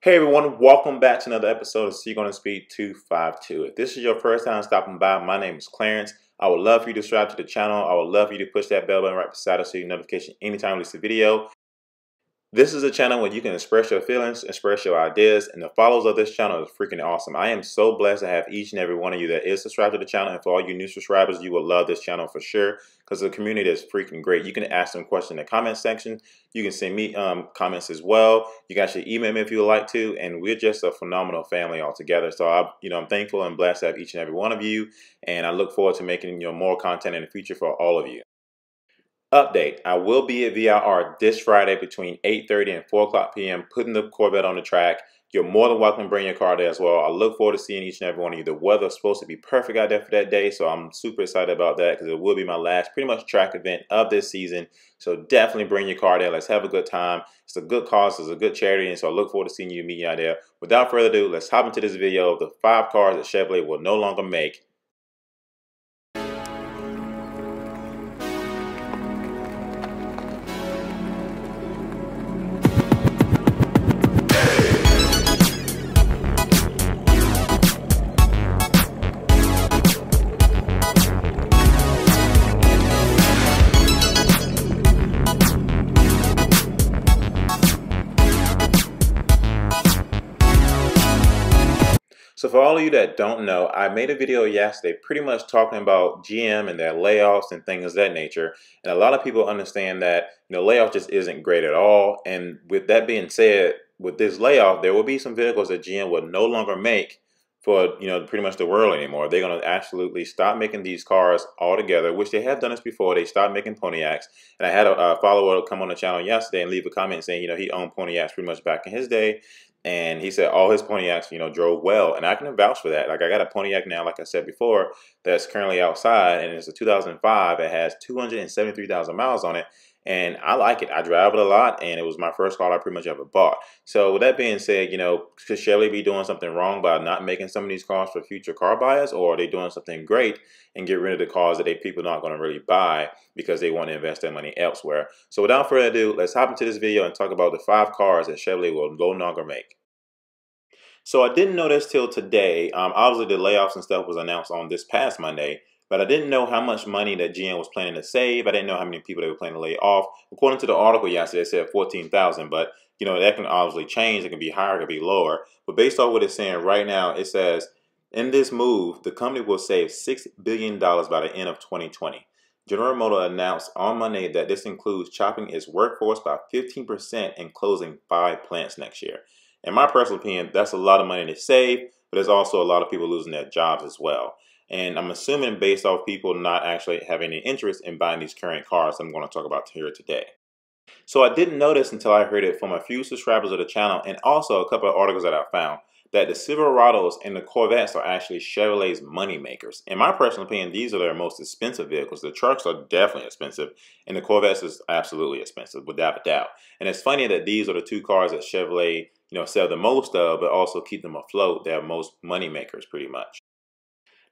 Hey everyone, welcome back to another episode of Seek on the Speed 252. If this is your first time stopping by, my name is Clarence. I would love for you to subscribe to the channel. I would love for you to push that bell button right beside it so you get notification anytime I release a video. This is a channel where you can express your feelings, express your ideas, and the followers of this channel is freaking awesome. I am so blessed to have each and every one of you that is subscribed to the channel, and for all you new subscribers, you will love this channel for sure because the community is freaking great. You can ask some questions in the comment section. You can send me comments as well. You can actually email me if you would like to, and we're just a phenomenal family altogether. So I'm thankful and blessed to have each and every one of you, and I look forward to making more content in the future for all of you. Update, I will be at VIR this Friday between 8:30 and 4 o'clock p.m. putting the Corvette on the track. You're more than welcome to bring your car there as well. I look forward to seeing each and every one of you. The weather is supposed to be perfect out there for that day, so I'm super excited about that because it will be my last pretty much track event of this season. So definitely bring your car there. Let's have a good time. It's a good cause. It's a good charity, and so I look forward to seeing you meeting out there. Without further ado, let's hop into this video of the 5 cars that Chevrolet will no longer make. So for all of you that don't know, I made a video yesterday pretty much talking about GM and their layoffs and things of that nature. And a lot of people understand that layoff just isn't great at all. And with that being said, with this layoff, there will be some vehicles that GM will no longer make for pretty much the world anymore. They're going to absolutely stop making these cars altogether, which they have done this before. They stopped making Pontiacs. And I had a follower come on the channel yesterday and leave a comment saying he owned Pontiacs pretty much back in his day. And he said all his Pontiacs, drove well. And I can vouch for that. Like, I got a Pontiac now, like I said before, that's currently outside. And it's a 2005. It has 273,000 miles on it. And I like it. I drive it a lot. And it was my first car I pretty much ever bought. So with that being said, could Chevrolet be doing something wrong by not making some of these cars for future car buyers? Or are they doing something great and get rid of the cars that people are not going to really buy because they want to invest their money elsewhere? So without further ado, let's hop into this video and talk about the 5 cars that Chevrolet will no longer make. So I didn't know this till today. Obviously, the layoffs and stuff was announced on this past Monday, but I didn't know how much money that GM was planning to save. I didn't know how many people they were planning to lay off. According to the article yesterday, it said 14,000, but that can obviously change. It can be higher, it can be lower. But based on what it's saying right now, it says in this move, the company will save $6 billion by the end of 2020. General Motors announced on Monday that this includes chopping its workforce by 15% and closing 5 plants next year. In my personal opinion, that's a lot of money to save, but there's also a lot of people losing their jobs as well. And I'm assuming based off people not actually having any interest in buying these current cars I'm going to talk about here today. So I didn't know this until I heard it from a few subscribers of the channel and also a couple of articles that I found that the Silverados and the Corvettes are actually Chevrolet's money makers. In my personal opinion, these are their most expensive vehicles. The trucks are definitely expensive, and the Corvettes is absolutely expensive, without a doubt. And it's funny that these are the 2 cars that Chevrolet sell the most of, but also keep them afloat. They're most money makers, pretty much.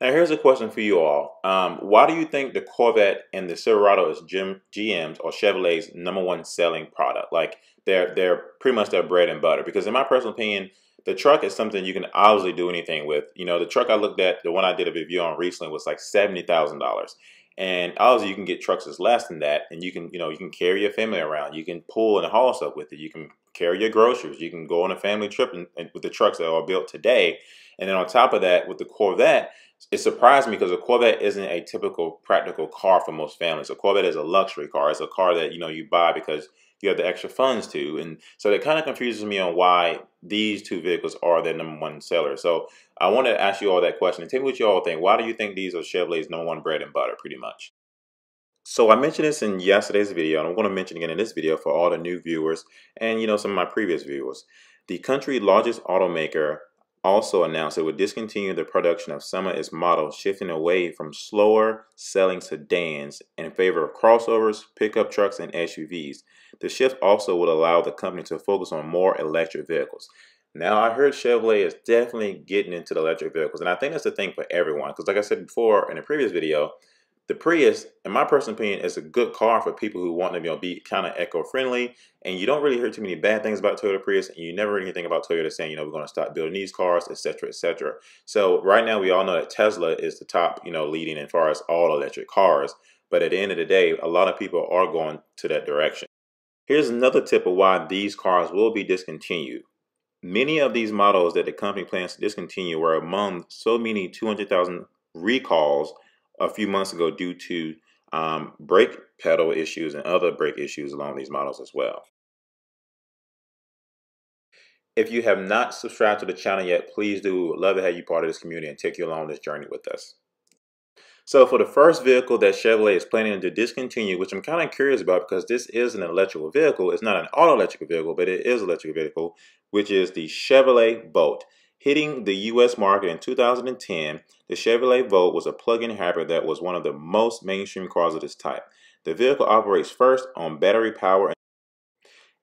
Now, here's a question for you all. Why do you think the Corvette and the Silverado is GM's or Chevrolet's #1 selling product? Like, they're pretty much their bread and butter. Because in my personal opinion, the truck is something you can obviously do anything with. The truck I looked at, the one I did a review on recently, was like $70,000. And obviously you can get trucks that's less than that, and you can carry your family around. You can pull and haul stuff with it. You can carry your groceries. You can go on a family trip and with the trucks that are built today. And then on top of that, with the Corvette, it surprised me because a Corvette isn't a typical practical car for most families. A Corvette is a luxury car. It's a car that you buy because you have the extra funds to. And so it kind of confuses me on why these 2 vehicles are their #1 sellers. So I want to ask you all that question and tell me what you all think. Why do you think these are Chevrolet's #1 bread and butter, pretty much? So I mentioned this in yesterday's video, and I'm going to mention again in this video for all the new viewers and some of my previous viewers. The country's largest automaker also announced it would discontinue the production of some of its models, shifting away from slower selling sedans in favor of crossovers, pickup trucks, and SUVs. The shift also would allow the company to focus on more electric vehicles. Now, I heard Chevrolet is definitely getting into the electric vehicles, and I think that's the thing for everyone, because like I said before in a previous video, The Prius, in my personal opinion, is a good car for people who want to be kind of eco-friendly, and you don't really hear too many bad things about Toyota Prius, and you never hear anything about Toyota saying, we're going to stop building these cars, etc., etc. So right now, we all know that Tesla is the top, leading as far as all electric cars. But at the end of the day, a lot of people are going to that direction. Here's another tip of why these cars will be discontinued. Many of these models that the company plans to discontinue were among so many 200,000 recalls a few months ago due to brake pedal issues and other brake issues along these models as well. If you have not subscribed to the channel yet, please do. We'd love to have you part of this community and take you along this journey with us. So for the first vehicle that Chevrolet is planning to discontinue, which I'm kind of curious about because this is an electrical vehicle. It's not an auto electric vehicle, but it is an electric vehicle, which is the Chevrolet Volt. Hitting the U.S. market in 2010, the Chevrolet Volt was a plug-in hybrid that was one of the most mainstream cars of its type. The vehicle operates first on battery power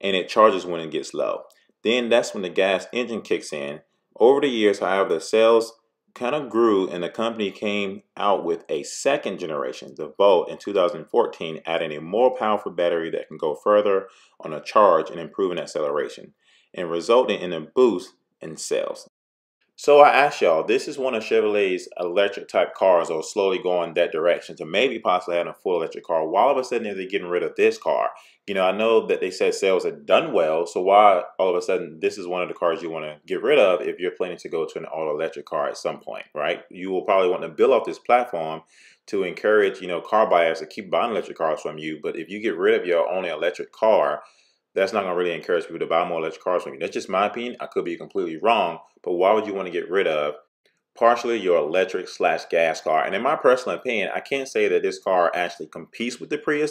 and it charges when it gets low. Then that's when the gas engine kicks in. Over the years, however, the sales kind of grew and the company came out with a second generation, the Volt, in 2014, adding a more powerful battery that can go further on a charge and improving acceleration, and resulting in a boost in sales. So I asked y'all, this is one of Chevrolet's electric type cars or slowly going that direction to maybe possibly having a full electric car. Why all of a sudden are they getting rid of this car? I know that they said sales had done well, so why all of a sudden this is one of the cars you want to get rid of if you're planning to go to an all electric car at some point, right? You will probably want to build off this platform to encourage, car buyers to keep buying electric cars from you. But if you get rid of your only electric car, that's not going to really encourage people to buy more electric cars from you. That's just my opinion. I could be completely wrong, but why would you want to get rid of partially your electric / gas car? And in my personal opinion, I can't say that this car actually competes with the Prius,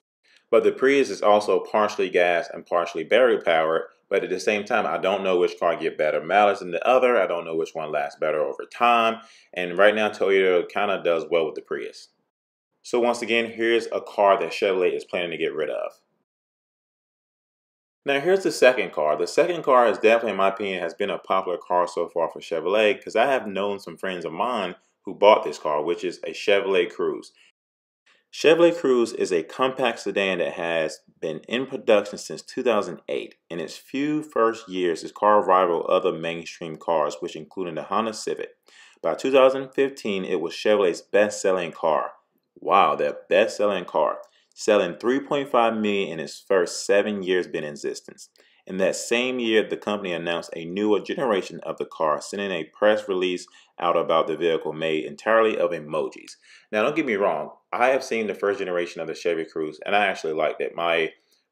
but the Prius is also partially gas and partially battery powered. But at the same time, I don't know which car get better mileage than the other. I don't know which one lasts better over time. And right now, Toyota kind of does well with the Prius. So once again, here's a car that Chevrolet is planning to get rid of. Now here's the second car. The second car is definitely, in my opinion, has been a popular car so far for Chevrolet because I have known some friends of mine who bought this car, which is a Chevrolet Cruze. Chevrolet Cruze is a compact sedan that has been in production since 2008. In its few first years, this car rivaled other mainstream cars, which included the Honda Civic. By 2015, it was Chevrolet's best-selling car. Wow, their best-selling car, selling 3.5 million in its first 7 years been in existence. In that same year, the company announced a newer generation of the car, sending a press release out about the vehicle made entirely of emojis. Now, don't get me wrong. I have seen the first generation of the Chevy Cruze, and I actually liked it. My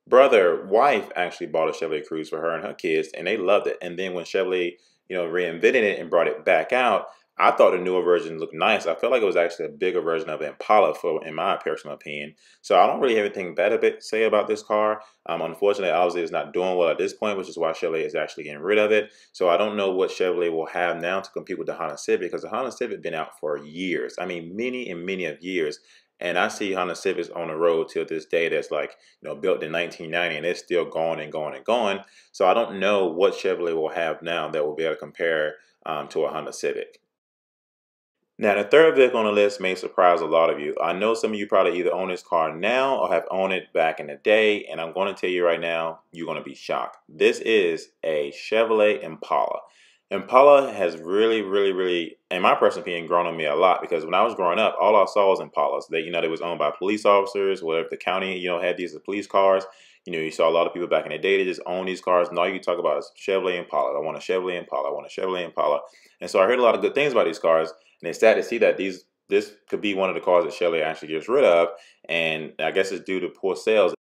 wife actually bought a Chevy Cruze for her and her kids, and they loved it. And then when Chevrolet, reinvented it and brought it back out, I thought the newer version looked nice. I felt like it was actually a bigger version of Impala, in my personal opinion. So I don't really have anything bad to say about this car. Unfortunately, obviously, it's not doing well at this point, which is why Chevrolet is actually getting rid of it. So I don't know what Chevrolet will have now to compete with the Honda Civic, because the Honda Civic has been out for years. I mean, many and many of years. And I see Honda Civics on the road till this day that's like, built in 1990, and it's still going and going and going. So I don't know what Chevrolet will have now that will be able to compare to a Honda Civic. Now, the third vehicle on the list may surprise a lot of you. I know some of you probably either own this car now or have owned it back in the day, and I'm going to tell you right now, you're going to be shocked. This is a Chevrolet Impala. Impala has really, in my personal opinion, grown on me a lot, because when I was growing up, all I saw was Impalas. They was owned by police officers, whatever the county, had these as police cars. You saw a lot of people back in the day that just own these cars, and all you talk about is Chevrolet Impala. I want a Chevrolet Impala. I want a Chevrolet Impala. And so I heard a lot of good things about these cars. And it's sad to see that this could be one of the cars that Chevrolet actually gets rid of, and I guess it's due to poor sales.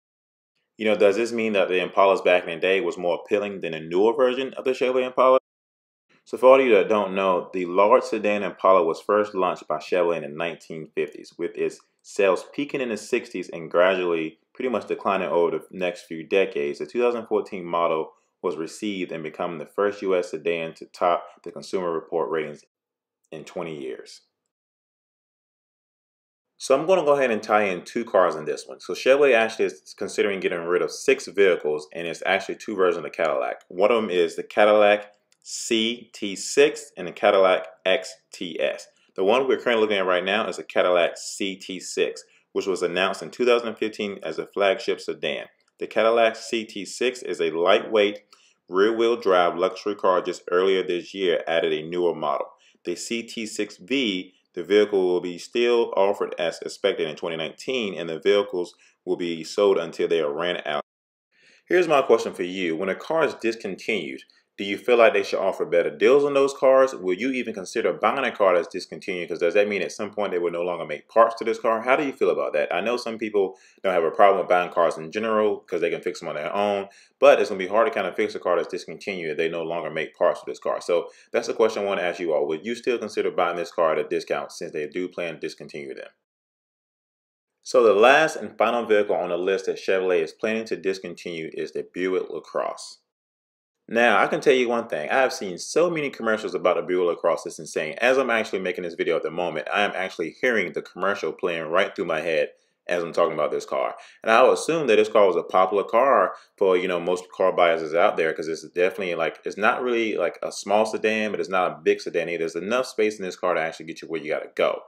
Does this mean that the Impalas back in the day was more appealing than a newer version of the Chevrolet Impala? So for all of you that don't know, the large sedan Impala was first launched by Chevrolet in the 1950s, with its sales peaking in the 60s and gradually pretty much declining over the next few decades. The 2014 model was received and becoming the first U.S. sedan to top the Consumer Report ratings in 20 years. So I'm going to go ahead and tie in two cars in this one. So Chevrolet actually is considering getting rid of 6 vehicles, and it's actually 2 versions of the Cadillac. One of them is the Cadillac CT6 and the Cadillac XTS. The one we're currently looking at right now is the Cadillac CT6, which was announced in 2015 as a flagship sedan. The Cadillac CT6 is a lightweight, rear-wheel drive luxury car just earlier this year added a newer model. The CT6V, the vehicle will be still offered as expected in 2019, and the vehicles will be sold until they are ran out. Here's my question for you. When a car is discontinued, do you feel like they should offer better deals on those cars? Will you even consider buying a car that's discontinued? Because does that mean at some point they will no longer make parts to this car? How do you feel about that? I know some people don't have a problem with buying cars in general because they can fix them on their own, but it's going to be hard to kind of fix a car that's discontinued if they no longer make parts for this car. So that's the question I want to ask you all. Would you still consider buying this car at a discount since they do plan to discontinue them? So the last and final vehicle on the list that Chevrolet is planning to discontinue is the Buick LaCrosse. Now, I can tell you one thing. I have seen so many commercials about the Buick LaCrosse, it's insane. As I'm actually making this video at the moment, I am actually hearing the commercial playing right through my head as I'm talking about this car. And I would assume that this car was a popular car for, most car buyers out there, because it's definitely it's not really like a small sedan, but it's not a big sedan either. There's enough space in this car to actually get you where you got to go.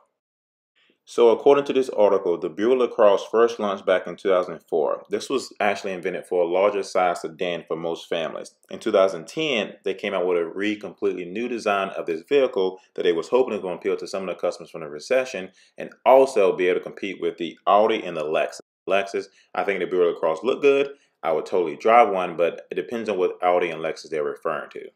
So according to this article, the Buick LaCrosse first launched back in 2004. This was actually invented for a larger size sedan for most families. In 2010, they came out with a completely new design of this vehicle that they was hoping was going to appeal to some of the customers from the recession and also be able to compete with the Audi and the Lexus. I think the Buick LaCrosse look good. I would totally drive one, but it depends on what Audi and Lexus they're referring to.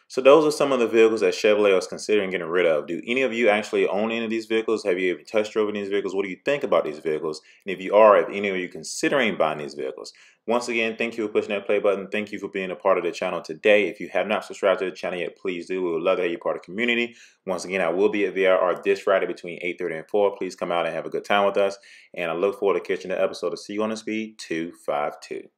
So those are some of the vehicles that Chevrolet is considering getting rid of. Do any of you actually own any of these vehicles? Have you ever test driven these vehicles? What do you think about these vehicles? And if you are, if any of you considering buying these vehicles? Once again, thank you for pushing that play button. Thank you for being a part of the channel today. If you have not subscribed to the channel yet, please do. We would love to have you part of the community. Once again, I will be at VIR this Friday between 8:30 and 4. Please come out and have a good time with us. And I look forward to catching the episode of See You on the Speed 252.